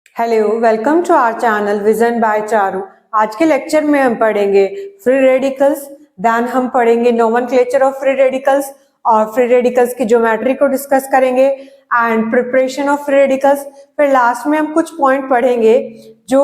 Hello, welcome to our channel Vision by Charu. आज के lecture में हम पढ़ेंगे फ्री रेडिकल्स, देन हम पढ़ेंगे नोमेनक्लेचर ऑफ फ्री रेडिकल्स और फ्री रेडिकल्स की ज्योमेट्री को डिस्कस करेंगे and preparation of free radicals. फिर लास्ट में हम कुछ पॉइंट पढ़ेंगे जो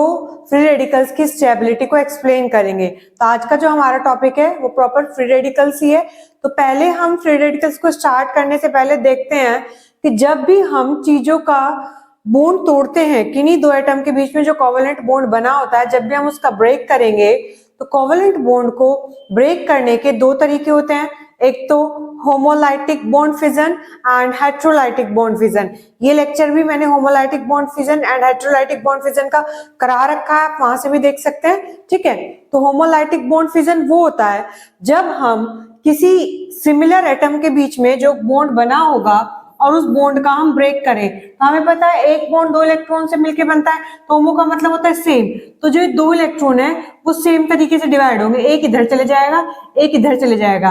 फ्री रेडिकल्स की स्टेबिलिटी को एक्सप्लेन करेंगे। तो आज का जो हमारा टॉपिक है वो प्रॉपर फ्री रेडिकल्स ही है। तो पहले हम फ्री रेडिकल्स को स्टार्ट करने से पहले देखते हैं कि जब भी हम चीजों का बॉन्ड तोड़ते हैं, किन्हीं दो एटम के बीच में जो कोवेलेंट बॉन्ड बना होता है, जब भी हम उसका ब्रेक करेंगे तो कोवेलेंट बॉन्ड को ब्रेक करने के दो तरीके होते हैं। एक तो homolytic bond fission and heterolytic bond fission. ये लेक्चर भी मैंने homolytic bond fission and heterolytic bond fission का करा रखा है, आप वहां से भी देख सकते हैं। ठीक है, तो होमोलाइटिक बॉन्ड फिजन वो होता है जब हम किसी सिमिलर एटम के बीच में जो बॉन्ड बना होगा और उस बॉन्ड का हम ब्रेक करें। तो हमें पता है एक बॉन्ड दो इलेक्ट्रॉन से मिलकर बनता है, तो होमो का मतलब होता है सेम। तो जो दो इलेक्ट्रॉन है वो सेम तरीके से डिवाइड होंगे, एक इधर चले जाएगा एक इधर चले जाएगा।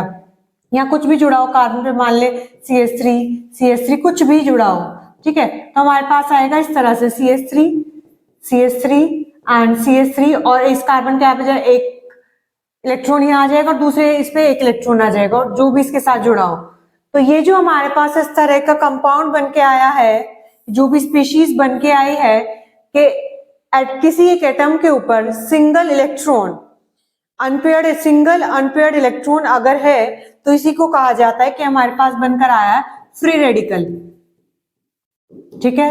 यहाँ कुछ भी जुड़ा हो कार्बन पे, मान ले CH3 कुछ भी जुड़ा हो, ठीक है, तो हमारे पास आएगा इस तरह से CH3 एंड CH3 और इस कार्बन के बजाय एक इलेक्ट्रॉन यहाँ आ जाएगा और दूसरे इस पे एक इलेक्ट्रॉन आ जाएगा और जो भी इसके साथ जुड़ा हो। तो ये जो हमारे पास इस तरह का कंपाउंड बन के आया है, जो भी स्पीशीज बन के आई है कि किसी एक एटम के ऊपर सिंगल अनपेयर्ड इलेक्ट्रॉन अगर है तो इसी को कहा जाता है कि हमारे पास बनकर आया है फ्री रेडिकल। ठीक है,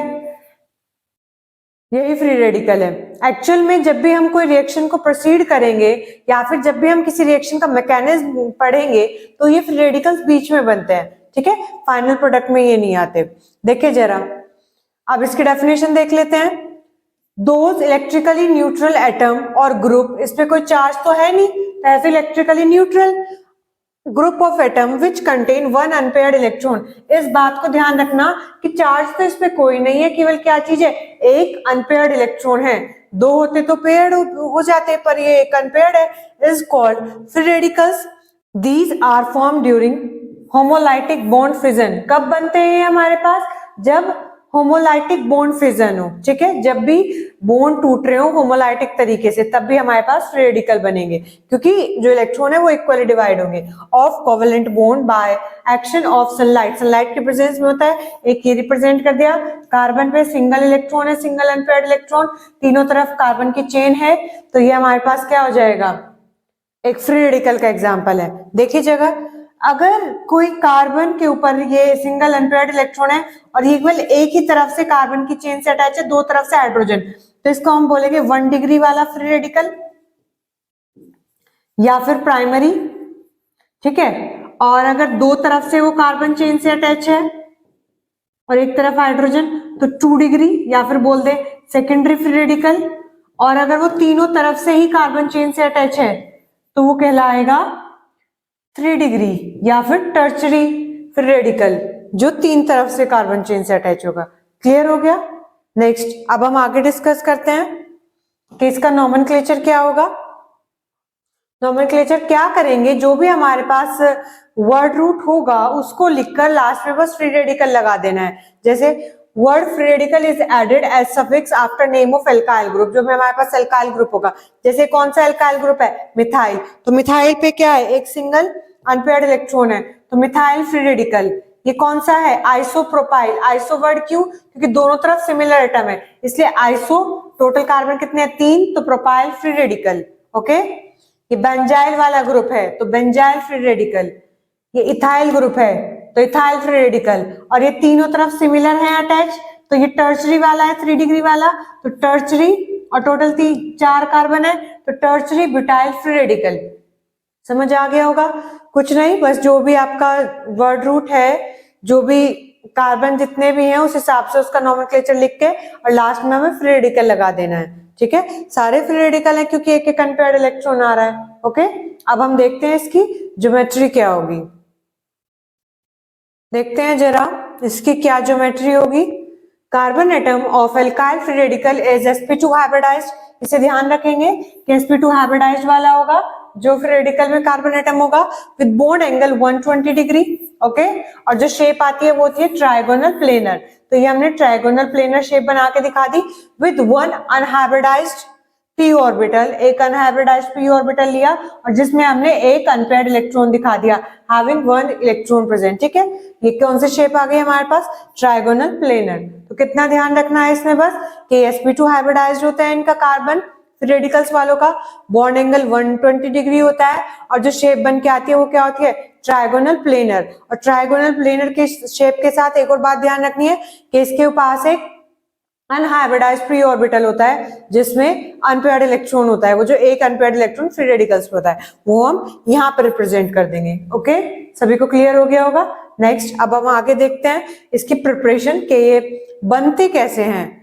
यही फ्री रेडिकल है। एक्चुअल में जब भी हम कोई रिएक्शन को प्रोसीड करेंगे या फिर जब भी हम किसी रिएक्शन का मैकेनिज्म पढ़ेंगे तो ये फ्री रेडिकल्स बीच में बनते हैं। ठीक है, फाइनल प्रोडक्ट में ये नहीं आते। देखिए जरा, अब इसकी डेफिनेशन देख लेते हैं। दोज इलेक्ट्रिकली न्यूट्रल एटम और ग्रुप, इस पे कोई चार्ज तो है नहीं, तो electrically neutral group of atom which contain one unpaired electron. इस बात को ध्यान रखना कि चार्ज तो इस पे कोई नहीं है, केवल क्या चीज है, एक अनपेयर्ड इलेक्ट्रॉन है। दो होते तो पेयर्ड हो जाते, पर ये एक अनपेयर्ड है, is called free radicals. These are form during homolytic bond fission. कब बनते हैं हमारे पास? जब होमोलाइटिक बॉन्ड फिजन हो। ठीक है, जब भी बॉन्ड टूट रहे हो होमोलाइटिक तरीके से, तब भी हमारे पास फ्री रेडिकल बनेंगे, क्योंकि जो इलेक्ट्रॉन है वो इक्वली डिवाइड होंगे। Of covalent bond by action of sunlight, sunlight के प्रेजेंस में होता है। एक ये रिप्रेजेंट कर दिया, कार्बन पे सिंगल इलेक्ट्रॉन है, सिंगल अनपेयर्ड इलेक्ट्रॉन, तीनों तरफ कार्बन की चेन है, तो ये हमारे पास क्या हो जाएगा, एक फ्री रेडिकल का एग्जाम्पल है। देखिए जगह, अगर कोई कार्बन के ऊपर ये सिंगल अनपेयर्ड इलेक्ट्रॉन है और ये केवल एक ही तरफ से कार्बन की चेन से अटैच है, दो तरफ से हाइड्रोजन, तो इसको हम बोलेंगे 1 डिग्री वाला फ्री रेडिकल या फिर प्राइमरी। ठीक है, और अगर दो तरफ से वो कार्बन चेन से अटैच है और एक तरफ हाइड्रोजन, तो 2 डिग्री या फिर बोल दे सेकेंडरी फ्री रेडिकल। और अगर वो तीनों तरफ से ही कार्बन चेन से अटैच है तो वो कहलाएगा 3 डिग्री या फिर टर्चरी फ्री रेडिकल, जो तीन तरफ से कार्बन चेन से अटैच होगा। क्लियर हो गया? नेक्स्ट, अब हम आगे डिस्कस करते हैं कि इसका नोमेनक्लेचर क्या होगा। नोमेनक्लेचर क्या करेंगे, जो भी हमारे पास वर्ड रूट होगा उसको लिखकर लास्ट में बस फ्री रेडिकल लगा देना है। जैसे word free radical is added as suffix after name of alkyl group. जो भी हमारे पास एल्काइल ग्रुप होगा, जैसे कौन सा एल्काइल ग्रुप है, मिथाइल, तो मिथाइल पे क्या है, एक सिंगल अनपेयर्ड इलेक्ट्रॉन है, तो मिथाइल फ्री रेडिकल। ये कौन सा है, आइसोप्रोपाइल। आइसो वर्ड क्यों, क्योंकि दोनों तरफ सिमिलर एटम है, इसलिए आइसो, टोटल कार्बन कितने हैं, 3, तो प्रोपाइल फ्री रेडिकल। ओके, ये बेंजाइल वाला ग्रुप है तो बेंजाइल फ्री रेडिकल। ये इथाइल ग्रुप है तो इथाइल फ्री रेडिकल, और ये तीनों तरफ सिमिलर है अटैच, तो ये टर्चरी वाला है 3 डिग्री वाला, तो टर्चरी, और टोटल 4 कार्बन है तो टर्चरी ब्यूटाइल फ्री रेडिकल। समझ आ गया होगा? कुछ नहीं, बस जो भी आपका वर्ड रूट है, जो भी कार्बन जितने भी हैं उस हिसाब से उसका नोमेनक्लेचर लिख के और लास्ट में हमें फ्री रेडिकल लगा देना है। ठीक है, सारे फ्री रेडिकल है क्योंकि एक एक अनपेयर्ड इलेक्ट्रॉन आ रहा है। ओके, अब हम देखते हैं इसकी ज्योमेट्री क्या होगी। देखते हैं जरा इसकी क्या ज्योमेट्री होगी। Carbon atom of alkyl free radical is sp2 hybridized. इसे ध्यान रखेंगे कि sp2 हाइब्रिडाइज्ड वाला होगा जो फ्री रेडिकल में कार्बन एटम होगा, with bond angle 120 degree. Okay, और जो शेप आती है वो होती है ट्राइगोनल प्लेनर। तो ये हमने ट्रायगोनल प्लेनर शेप बना के दिखा दी with one unhybridized p orbital, एक अनहाइब्रिडाइज्ड p ऑर्बिटल लिया और जिसमें हमने एक अनपेयर्ड इलेक्ट्रॉन दिखा दिया हैविंग वन इलेक्ट्रॉन प्रेजेंट। ठीक है, ये कौन सी शेप आ गई हमारे पास? Trigonal planar. तो कितना ध्यान रखना है इसमें बस कि sp2 हाइब्रिडाइज्ड होता है इनका कार्बन, फ्री रेडिकल्स वालों का बॉन्ड एंगल 120 डिग्री होता है और जो शेप बन के आती है वो क्या होती है? Trigonal planar. और ट्रायगोनल प्लेनर के शेप के साथ एक और बात ध्यान रखनी है कि इसके पास एक अनहाइब्रिडाइज्ड फ्री ऑर्बिटल होता है जिसमें अनपेयर्ड इलेक्ट्रॉन होता है, वो जो एक अनपेयर्ड इलेक्ट्रॉन फ्री रेडिकल्स पे होता है वो हम यहाँ पर रिप्रेजेंट कर देंगे। ओके, सभी को क्लियर हो गया होगा। नेक्स्ट अब हम आगे देखते हैं इसकी प्रिपरेशन के ये बनते कैसे हैं।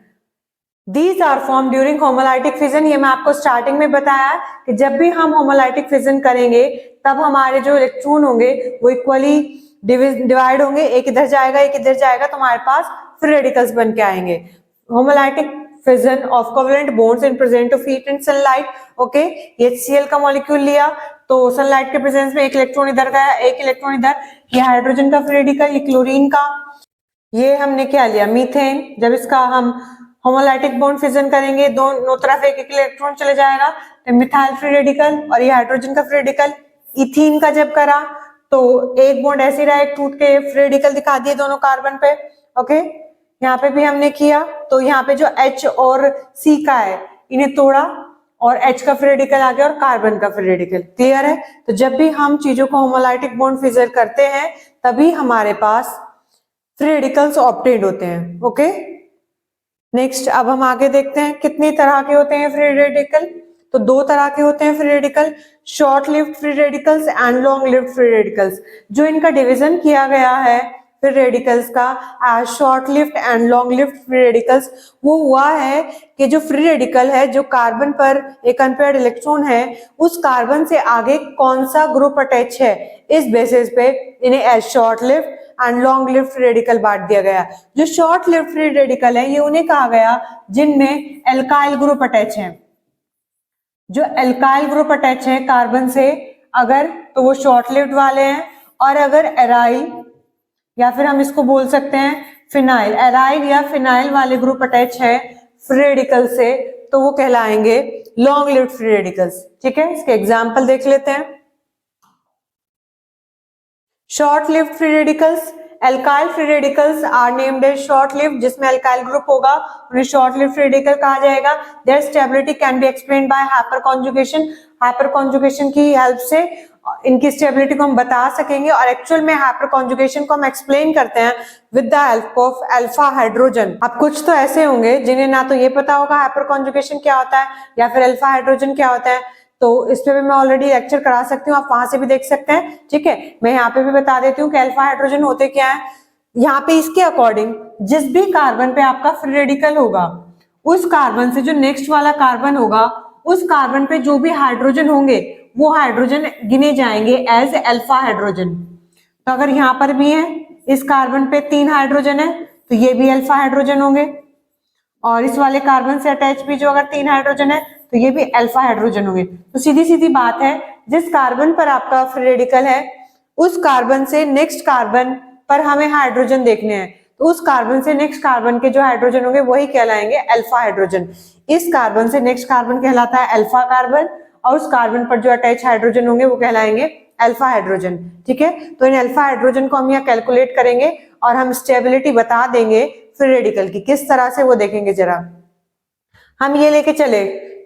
These are formed during homolytic fission। ये मैं आपको स्टार्टिंग में बताया कि जब भी हम होमोलाइटिक फिजन करेंगे तब हमारे जो इलेक्ट्रॉन होंगे वो इक्वली डिवाइड होंगे, एक इधर जाएगा एक इधर जाएगा, तो हमारे पास फ्री रेडिकल्स बन के आएंगे। Homolytic fission of covalent bonds in presence of heat and sunlight. Okay, ये HCl का मॉलिक्यूल लिया तो सनलाइट के प्रेजेंस में एक इलेक्ट्रॉन इधर गया एक इलेक्ट्रॉन इधर, ये हाइड्रोजन का फ्री रेडिकल, ये क्लोरीन का, ये हमने क्या लिया? मीथेन। जब इसका हम होमोलाइटिक बॉन्ड फिजन करेंगे दोनों तरफ एक एक इलेक्ट्रॉन चले जाएगा तो मिथाइल फ्री रेडिकल और ये हाइड्रोजन का फ्री रेडिकल। इथीन का जब करा तो एक बॉन्ड ऐसे रहा, एक टूट के फ्री रेडिकल दिखा दिए दोनों कार्बन पे। ओके, यहाँ पे भी हमने किया तो यहाँ पे जो H और C का है इन्हें तोड़ा और H का फ्री रेडिकल आ गया और कार्बन का फ्री रेडिकल। क्लियर है? तो जब भी हम चीजों को होमोलाइटिक बॉन्ड फिजन करते हैं तभी हमारे पास फ्री रेडिकल्स ऑब्टेन्ड होते हैं। ओके, नेक्स्ट अब हम आगे देखते हैं कितनी तरह के होते हैं फ्री रेडिकल। तो दो तरह के होते हैं free radical, short lived free radicals and long lived free radicals. जो इनका डिवीजन किया गया है फ्री रेडिकल्स का as short lived and long lived free radicals, वो हुआ है कि जो फ्री रेडिकल है जो कार्बन पर एक अनपेयर्ड इलेक्ट्रॉन है उस कार्बन से आगे कौन सा ग्रुप अटैच है, इस बेसिस पे इन्हें as short lived and long lived free radical बांट दिया गया। जो शॉर्ट लिव्ड फ्री रेडिकल है ये उन्हें कहा गया जिनमें एल्काइल ग्रुप अटैच है। जो एल्काइल ग्रुप अटैच है कार्बन से अगर, तो वो शॉर्ट लिव्ड वाले हैं, और अगर एराइल या फिर हम इसको बोल सकते हैं फिनाइल, एराइल या फिनाइल वाले ग्रुप अटैच है फ्री रेडिकल से तो वो कहलाएंगे लॉन्ग लिव्ड फ्री रेडिकल्स। ठीक है, इसके एग्जांपल देख लेते हैं। Short lived free radicals, alkyl free radicals are named as short lived, जिसमें एल्काइल ग्रुप होगा उन्हें शॉर्ट लिव्ड फ्री रेडिकल कहा जाएगा। Their stability can be explained by hyperconjugation. Hyperconjugation की हेल्प से इनकी स्टेबिलिटी को हम बता सकेंगे और एक्चुअल में हाइपर कॉन्जुगेशन को हम एक्सप्लेन करते हैं with the help of alpha hydrogen. अब कुछ तो ऐसे होंगे जिन्हें ना तो ये पता होगा हाइपर कॉन्जुगेशन क्या होता है या फिर अल्फा हाइड्रोजन क्या होता है, तो इस पे भी मैं ऑलरेडी लेक्चर करा सकती हूँ, आप वहां से भी देख सकते हैं। ठीक है, मैं यहाँ पे भी बता देती हूँ कि अल्फा हाइड्रोजन होते क्या है। यहाँ पे इसके अकॉर्डिंग जिस भी कार्बन पे आपका फ्री रेडिकल होगा उस कार्बन से जो नेक्स्ट वाला कार्बन होगा उस कार्बन पे जो भी हाइड्रोजन होंगे वो हाइड्रोजन गिने जाएंगे एज अल्फा हाइड्रोजन। तो अगर यहाँ पर भी है इस कार्बन पे 3 हाइड्रोजन है तो ये भी अल्फा हाइड्रोजन होंगे, और इस वाले कार्बन से अटैच भी जो अगर 3 हाइड्रोजन है तो ये भी अल्फा हाइड्रोजन होंगे। तो सीधी सीधी बात है, जिस कार्बन पर आपका फ्री रेडिकल है उस कार्बन से नेक्स्ट कार्बन पर हमें हाइड्रोजन देखने हैं, तो उस कार्बन से नेक्स्ट कार्बन के जो हाइड्रोजन होंगे वही कहलाएंगे अल्फा हाइड्रोजन। इस कार्बन से नेक्स्ट कार्बन कहलाता है अल्फा कार्बन और उस कार्बन पर जो अटैच हाइड्रोजन होंगे वो कहलाएंगे अल्फा हाइड्रोजन। ठीक है, तो इन अल्फा हाइड्रोजन को हम यहाँ कैलकुलेट करेंगे और हम स्टेबिलिटी बता देंगे फ्री रेडिकल की, किस तरह से वो देखेंगे। जरा हम ये लेके चले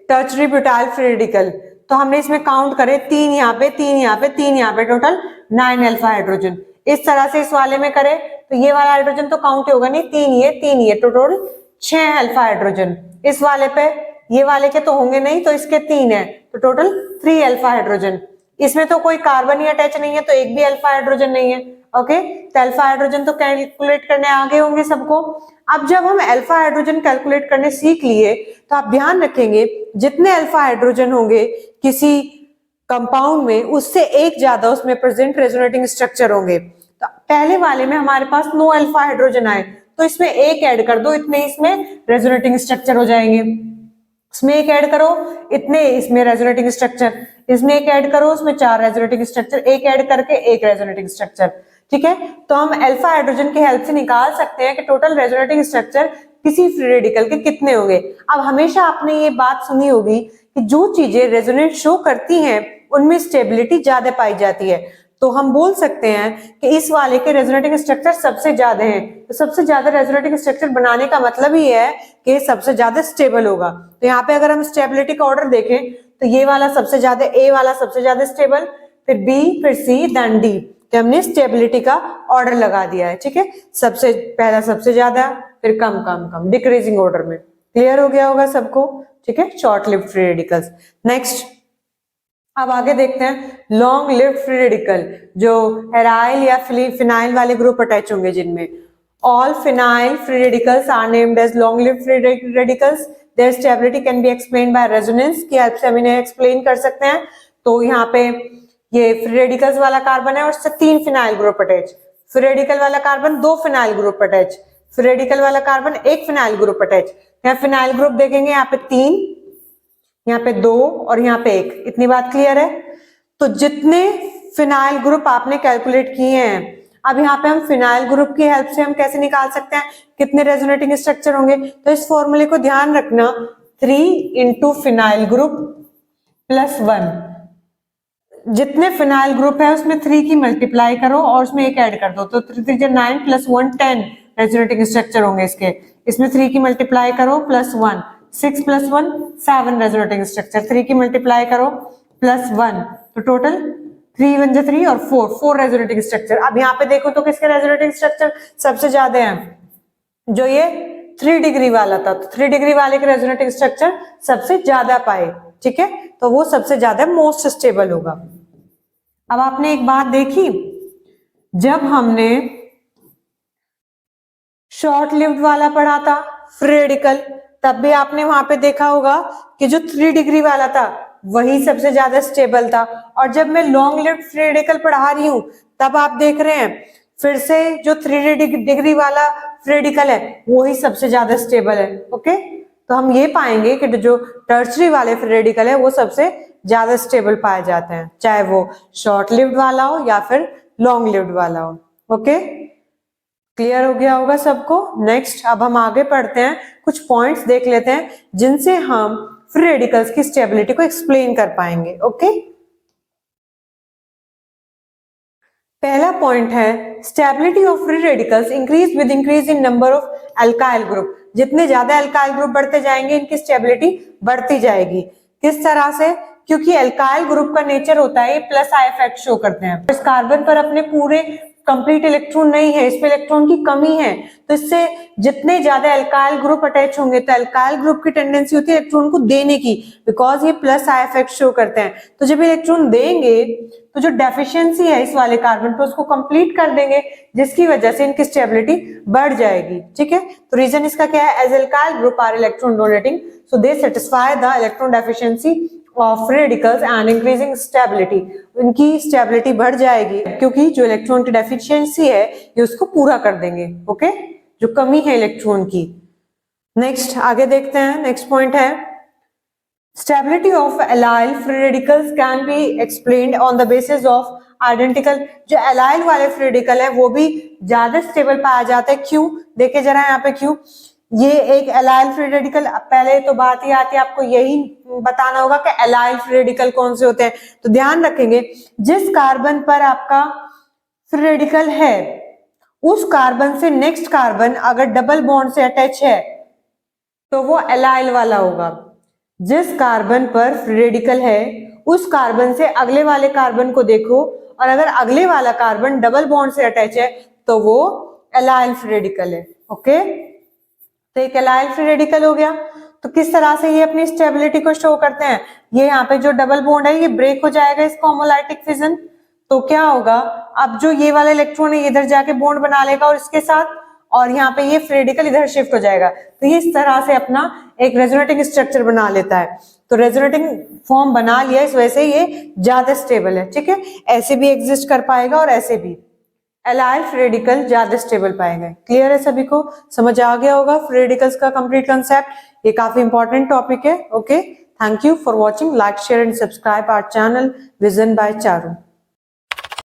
टर्शरी ब्यूटाइल फ्री रेडिकल, तो हमने इसमें काउंट करे 3 यहाँ पे 3 यहाँ पे 3 यहाँ पे, टोटल 9 अल्फा हाइड्रोजन। इस तरह से इस वाले में करे तो ये वाला हाइड्रोजन तो काउंट होगा नहीं, 3 ये टोटल 6 अल्फा हाइड्रोजन। इस वाले पे ये वाले के तो होंगे नहीं तो इसके 3 है तो टोटल 3 अल्फा हाइड्रोजन। इसमें तो कोई कार्बन ही अटैच नहीं है तो एक भी अल्फा हाइड्रोजन नहीं है। ओके, तो अल्फा हाइड्रोजन तो कैलकुलेट करने आगे होंगे सबको। अब जब हम अल्फा हाइड्रोजन कैलकुलेट करने सीख लिए तो आप ध्यान रखेंगे जितने अल्फा हाइड्रोजन होंगे किसी कंपाउंड में उससे एक ज्यादा उसमें प्रेजेंट रेजोनेटिंग स्ट्रक्चर होंगे। तो पहले वाले में हमारे पास 9 अल्फा हाइड्रोजन आए तो इसमें एक ऐड कर दो, इतने इसमें रेजोनेटिंग स्ट्रक्चर हो जाएंगे। इसमें एक ऐड करो, इतने इसमें रेजोनेटिंग स्ट्रक्चर, इसमें एक ऐड करो, उसमें 4 रेजोनेटिंग स्ट्रक्चर, एक ऐड करके एक रेजोनेटिंग स्ट्रक्चर। ठीक है। तो हम अल्फा हाइड्रोजन की हेल्प से निकाल सकते हैं कि टोटल रेजोनेटिंग स्ट्रक्चर किसी फ्री रेडिकल के कितने होंगे। अब हमेशा आपने ये बात सुनी होगी कि जो चीजें रेजोनेट शो करती हैं उनमें स्टेबिलिटी ज्यादा पाई जाती है। तो हम बोल सकते हैं कि इस वाले के रेजोनेटिंग स्ट्रक्चर सबसे ज्यादा हैं। तो सबसे ज्यादा रेजोनेटिंग स्ट्रक्चर बनाने का मतलब ही है कि सबसे ज्यादा स्टेबल होगा। तो यहाँ पे अगर हम स्टेबिलिटी का ऑर्डर देखें तो ये वाला सबसे ज्यादा, ए वाला सबसे ज्यादा स्टेबल, फिर बी, फिर सी, देन डी। तो हमने स्टेबिलिटी का ऑर्डर लगा दिया है, ठीक है। सबसे पहला सबसे ज्यादा, फिर कम कम कम, डिक्रीजिंग ऑर्डर में। क्लियर हो गया होगा सबको, ठीक है। Short lived free radicals. Next अब आगे देखते हैं लॉन्ग लिव्ड फ्री रेडिकल, जो एराइल या फिनाइल वाले ग्रुप अटैच होंगे जिनमें। All phenyl free radicals are named as long lived free radicals. Their stability can be explained by resonance की हेल्प से हम इन्हें एक्सप्लेन कर सकते हैं। तो यहाँ पे ये फ्री रेडिकल्स वाला कार्बन है और उससे 3 phenyl group attach, free radical वाला carbon 2 phenyl group attach, free radical वाला कार्बन 1 फिनाइल ग्रुप अटैच। यहाँ फिनाइल ग्रुप देखेंगे, यहाँ पे 3, यहाँ पे 2 और यहाँ पे 1। इतनी बात क्लियर है। तो जितने फिनाइल ग्रुप आपने कैलकुलेट किए हैं, अब यहाँ पे हम फिनाइल ग्रुप की हेल्प से हम कैसे निकाल सकते हैं कितने रेजोनेटिंग स्ट्रक्चर होंगे। तो इस फॉर्मूले को ध्यान रखना, 3 इंटू फिनाइल ग्रुप प्लस 1। जितने फिनाइल ग्रुप है उसमें 3 की मल्टीप्लाई करो और उसमें 1 ऐड कर दो, तो 3 3 9 प्लस 1 10 रेजोनेटिंग स्ट्रक्चर होंगे इसके। इसमें 3 की मल्टीप्लाई करो प्लस 1, 6 प्लस 1 7 रेजोनेटिंग स्ट्रक्चर। 3 की मल्टीप्लाई करो प्लस 1, तो टोटल 3 1 जा 3 और 4 रेजोनेटिंग स्ट्रक्चर। अब यहाँ पे देखो तो किसके रेजोनेटिंग स्ट्रक्चर सबसे ज्यादा हैं, जो ये 3 डिग्री वाला था। तो 3 डिग्री वाले के रेजोनेटिंग स्ट्रक्चर सबसे ज्यादा पाए, ठीक है। तो वो सबसे ज्यादा मोस्ट स्टेबल होगा। अब आपने एक बात देखी, जब हमने शॉर्ट लिव्ड वाला पढ़ा था फ्री रेडिकल, तब भी आपने वहां पे देखा होगा कि जो 3 डिग्री वाला था वही सबसे ज्यादा स्टेबल था। और जब मैं लॉन्ग लिव्ड फ्री रेडिकल पढ़ा रही हूं तब आप देख रहे हैं फिर से जो 3 डिग्री वाला फ्री रेडिकल है वही सबसे ज्यादा स्टेबल है। ओके, तो हम ये पाएंगे कि जो टर्शरी वाले फ्री रेडिकल है वो सबसे ज्यादा स्टेबल पाए जाते हैं, चाहे वो शॉर्ट लिव्ड वाला हो या फिर लॉन्ग लिव्ड वाला हो। ओके, क्लियर हो गया होगा सबको। नेक्स्ट अब हम आगे पढ़ते हैं, कुछ पॉइंट्स देख लेते हैं जिनसे हम फ्री रेडिकल्स की स्टेबिलिटी को एक्सप्लेन कर पाएंगे। ओके, पहला पॉइंट है stability of free radicals increase with increase in number of alkyl group. जितने ज्यादा अल्काइल ग्रुप बढ़ते जाएंगे इनकी स्टेबिलिटी बढ़ती जाएगी। किस तरह से? क्योंकि अल्काइल ग्रुप का नेचर होता है ये प्लस आई इफेक्ट शो करते हैं। इस कार्बन पर अपने पूरे कंप्लीट इलेक्ट्रॉन नहीं है, इस पे इलेक्ट्रॉन की कमी है, तो इससे जितने ज्यादा अल्काइल ग्रुप अटैच होंगे तो अल्काइल ग्रुप की टेंडेंसी होती है इलेक्ट्रॉन को देने की, बिकॉज ये प्लस आई इफेक्ट शो करते हैं। तो जब इलेक्ट्रॉन देंगे तो जो डेफिशिएंसी है इस वाले कार्बन पे उसको कंप्लीट कर देंगे, जिसकी वजह से इनकी स्टेबिलिटी बढ़ जाएगी। ठीक है, तो रीजन इसका क्या है? As alkyl group are electron donating so they satisfy the electron deficiency of free radicals and increasing stability. इनकी स्टेबिलिटी बढ़ जाएगी क्योंकि जो इलेक्ट्रॉन की डेफिशिएंसी है ये उसको पूरा कर देंगे। ओके, जो कमी है इलेक्ट्रॉन की। नेक्स्ट आगे देखते हैं, नेक्स्ट पॉइंट है stability of allyl free radicals can be explained on the basis of identical. जो एलाइल वाले फ्री रेडिकल है वो भी ज्यादा स्टेबल पाया जाता है। क्यों? देखे जरा यहाँ पे क्यों। ये एक एलाइल फ्री रेडिकल, पहले तो बात ही आती है आपको यही बताना होगा कि एलाइल फ्री रेडिकल कौन से होते हैं। तो ध्यान रखेंगे जिस कार्बन पर आपका फ्री रेडिकल है उस कार्बन से नेक्स्ट कार्बन अगर डबल बॉन्ड से अटैच है तो वो एलाइल वाला होगा। जिस कार्बन पर फ्री रेडिकल है उस कार्बन से अगले वाले कार्बन को देखो और अगर अगले वाला कार्बन डबल बॉन्ड से अटैच है तो वो एलाइल फ्री रेडिकल है। ओके, तो एक एलाइल फ्री रेडिकल हो गया। तो किस तरह से ये अपनी स्टेबिलिटी को शो करते हैं? ये यहाँ पे जो डबल बॉन्ड है ये ब्रेक हो जाएगा इसका होमोलाइटिक फिजन, तो क्या होगा? अब जो ये वाला इलेक्ट्रॉन है इधर जाके बॉन्ड बना लेगा और इसके साथ, और यहाँ पे ये फ्री रेडिकल इधर शिफ्ट हो जाएगा। तो ये इस तरह से अपना एक रेजोनेटिंग स्ट्रक्चर बना लेता है। तो रेजोनेटिंग फॉर्म बना लिया, इस वजह से ये ज्यादा स्टेबल है। ठीक है, ऐसे भी एग्जिस्ट कर पाएगा और ऐसे भी एलाइल फ्री रेडिकल ज्यादा स्टेबल पाएंगे। क्लियर है सभी को? समझ आ गया होगा फ्री रेडिकल्स का कंप्लीट कंसेप्ट। ये काफी इंपॉर्टेंट टॉपिक है। Okay, thank you for watching. Like, share and subscribe our channel Vision by Charu.